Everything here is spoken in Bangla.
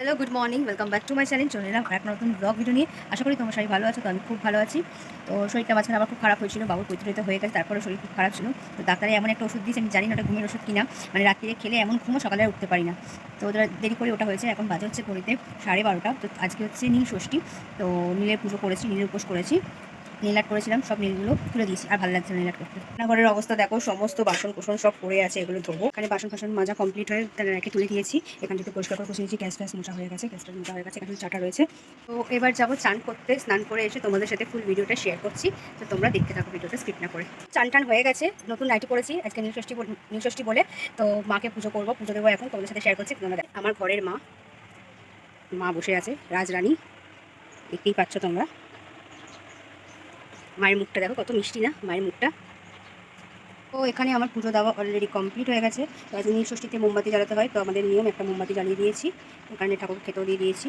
Hello, good morning. Welcome back to my channel. চলে এলাম একটা নতুন ব্লগ ভিডিও নিয়ে। আশা করি তোমরা সবাই ভালো আছো। তো আমি খুব ভালো আছি। তো শরীরটা মাঝখানে আমার খুব খারাপ হয়েছিল। বাবুর পৈত্রিত হয়ে গেছে, তারপরে শরীর খুব খারাপ ছিল। তো ডাক্তারে এমন একটা ওষুধ দিয়েছে, আমি জানি না ওটা ঘুমের ওষুধ কিনা। মানে রাত্রিরে খেলে এমন ঘুমও, সকালে আর উঠতে পারি না। তো ওদের দেরি করে ওটা হয়েছে। এখন বাজে হচ্ছে ঘড়িতে 12:30। তো আজকে হচ্ছে নীল ষষ্ঠী। তো নীলের পুজো করেছি, নীলের উপোস করেছি। নীল আর্ট করেছিলাম, সব নীলগুলো তুলে দিয়েছি। আর ভালো লাগছে না নীল আর্ট করতে। রান্নাঘরের অবস্থা দেখো, সমস্ত বাসন কোসন সব পড়ে আছে, এগুলো ধোবো। এখানে বাসন ফাসন মাজা কমপ্লিট হয়ে তারা রেখে তুলে দিয়েছি। এখানটা একটু পরিষ্কার করে বসে দিয়েছি। গ্যাস ফ্যাস মোছা হয়ে গেছে, গ্যাসটা মোছা হয়ে গেছে। এখানে চাটা রয়েছে। তো এবার যাবো চান করতে। স্নান করে এসে তোমাদের সাথে ফুল ভিডিওটা শেয়ার করছি। তো তোমরা দেখতে থাকো ভিডিওটা স্কিপ না করে। চান টান হয়ে গেছে, নতুন নাইটি পরেছি আজকে নীল ষষ্ঠী বলে। তো মাকে পুজো করবো, পুজো দেবো। এখন তোমাদের সাথে শেয়ার করছি। তোমরা আমার ঘরের মা মা বসে আছে, রাজরানী। দেখতেই পাচ্ছ তোমরা। মায়ের মুখটা দেখো, কত মিষ্টি না মায়ের মুখটা। তো এখানে আমার পুজো দেওয়া অলরেডি কমপ্লিট হয়ে গেছে। তো আজ নীল ষষ্ঠীতে মোমবাতি জ্বালাতে হয়, তো আমাদের নিয়ম একটা মোমবাতি জ্বালিয়ে দিয়েছি। এখানে ঠাকুর খেতেও দিয়ে দিয়েছি।